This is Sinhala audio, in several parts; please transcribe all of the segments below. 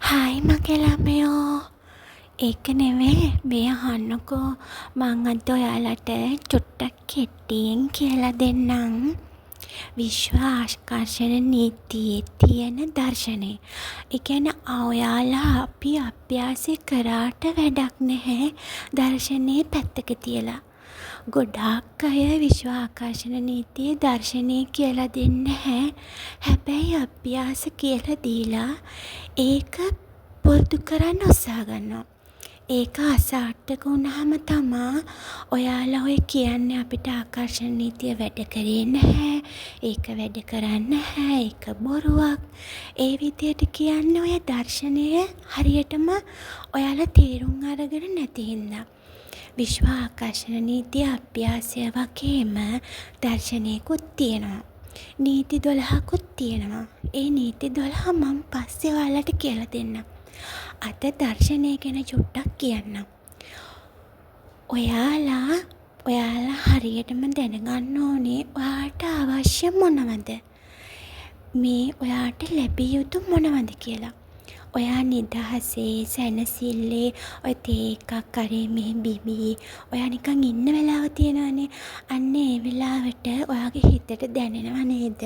හායි මගේ ළමයෝ. ඒක නෙමේ මේ අහන්නකෝ. මං අද ඔයාලට චුට්ටක් කෙටියෙන් කියලා දෙන්නම්. විශ්ව ආකර්ෂණ නීතියේ තියෙන දර්ශනය. ඒ කියන්නේ ඔයාලා අපි අභ්‍යාසය කරාට වැඩක් නැහැ දර්ශනේ පැත්තක තියලා. ගොඩාක් අය විශ්ව ආකර්ෂණ නීතියේ දර්ශනය කියලා දෙන්නේ නැහැ. හැබැයි අභ්‍යාස කියලා දීලා ඒක පුරුදු කරන්න උත්සාහ ගන්නවා. ඒක අසාර්ථක වුණාම තමා ඔයාලා ඔය කියන්නේ අපිට ආකර්ෂණ නීතිය වැඩ කරේ නැහැ. ඒක වැඩ කරන්නේ නැහැ. ඒක බොරුවක්. ඒ විදියට කියන්නේ ඔය දර්ශනය හරියටම ඔයාලා තේරුම් අරගෙන නැති හින්දා. විශ්ව ආකර්ෂණ නීතිය අභ්‍යාසය වගේම දර්ශනයකුත් තියෙනවා. නීති 12කුත් තියෙනවා. ඒ නීති 12 මම පස්සේ ඔයාලට කියලා දෙන්නම්. අද දර්ශනය ගැන චුට්ටක් කියන්නම්. ඔයාලා හරියටම දැනගන්න ඕනේ ඔයාට අවශ්‍ය මොනවද? මේ ඔයාට ලැබිය යුතු මොනවද කියලා. ඔයා නිදහසේ සැනසෙල්ලේ ඔය තේ එකක් හරි මේ බිබී ඔයා නිකන් ඉන්න වෙලාව තියෙනවනේ. අන්න ඒ වෙලාවට ඔයාගේ හිතට දැනෙනව නේද?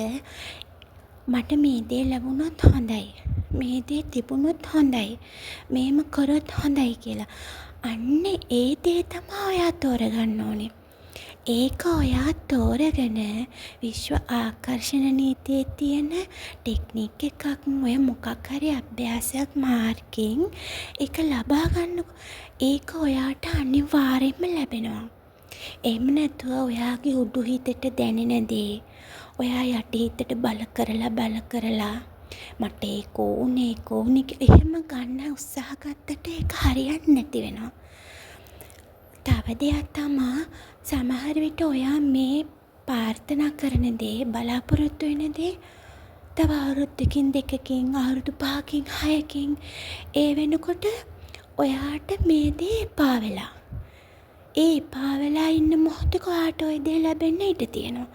මට මේ දේ ලැබුණොත් හොඳයි. මේ දේ තිබුණොත් හොඳයි. මේම කරොත් හොඳයි කියලා. අන්න ඒ දේ තමයි ඔයා තෝරගන්න ඕනේ. ඒක ඔයා තෝරගෙන විශ්ව ආකර්ෂණ නීතියේ තියෙන ටෙක්නික් එකක් ඔය මොකක් හරි අභ්‍යාසයක් මාර්ගයෙන් ඒක ලබා ගන්නකො. ඒක ඔයාට අනිවාර්යයෙන්ම ලැබෙනවා. එහෙම නැතුව ඔයාගේ උඩු හිතට දැනෙන දේ ඔයා යටි හිතට බල කරලා මට ඒක ඕනේ එහෙම ගන්න උත්සාහ ගත්තට ඒක හරියන්නේ නැති වෙනවා. තව දෙයක් තමා සමහර විට ඔයා මේ ප්‍රාර්ථනා කරන දේ බලාපොරොත්තු වෙන දේ තව අවුරුද්දකින් දෙකකින් අවුරුදු 5කින් 6කින් ඒ වෙනකොට ඔයාට මේ දේ එපා වෙලා. ඒ එපා වෙලා ඉන්න මොහොතක ඔයාට ওই දේ ලැබෙන්න ඉඩ තියෙනවා.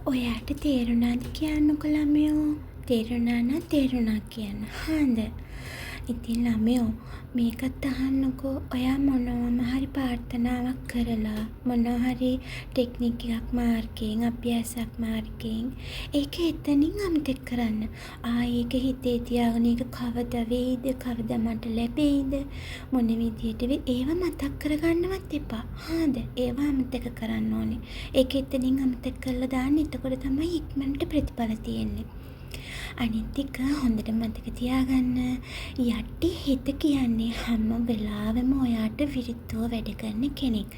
ඔයාට තේරුණාද කියන්නකො ළමයෝ? තේරුණා නම් තේරුණා කියන්න. හාන්ද? ඉතින් ළමයෝ මේකත් අහන්නකෝ. ඔයා මොනවම හරි ප්‍රාර්ථනාවක් කරලා මොනවා හරි ටෙක්නික් එකක් මාර්ගයෙන් අභ්‍යාසයක් මාර්ගයෙන් ඒක එතනින් අමතක කරන්න. ඒක හිතේ තියාගෙන ඒක කවදා වෙයිද? කවදා මට ලැබෙයිද? මොන විදියට ඒව මතක් කරගන්නවත් එපා. හාද? ඒව අමතක කරන්න ඕනේ. ඒක එතනින් අමතක කරලා දාන්න. එතකොට තමයි ඉක්මනට ප්‍රතිඵල තියෙන්නේ. අනිත් එක හොඳට මතක තියාගන්න. යටි හිත කියන්නේ හැම වෙලාවෙම ඔයාට විරුද්ධව වැඩ කරන කෙනෙක්.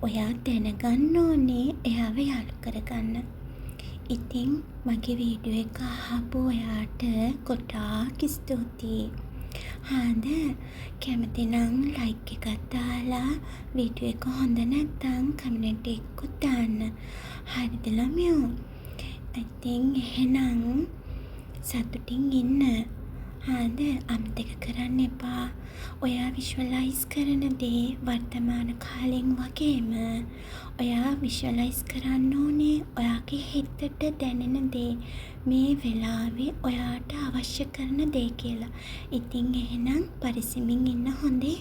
ඔයා දැනගන්න ඕනේ එයාව යාළු කරගන්න. ඉතින් මගේ වීඩියෝ එක අහපු ඔයාට ගොඩාක් ස්තුතියි. හාද? කැමති නම් ලයික් එකක් දාලා වීඩියෝ එක හොඳ නැත්නම් කමෙන්ට් එකක් දාන්න. හරිද ළමයෝ? ඉතින් එහෙනම් සතුටින් ඉන්න. හාද? අමතක කරන්න එපා. ඔයා විශ්වලයිස් කරන දේ වර්තමාන කාලෙන් වගේම ඔයා විශ්වලයිස් කරන්න ඕනේ ඔයාගේ හිතට දැනෙන දේ මේ වෙලාවේ ඔයාට අවශ්‍ය කරන දේ කියලා. ඉතින් එහෙනම් පරිස්සමින් ඉන්න හොඳේ.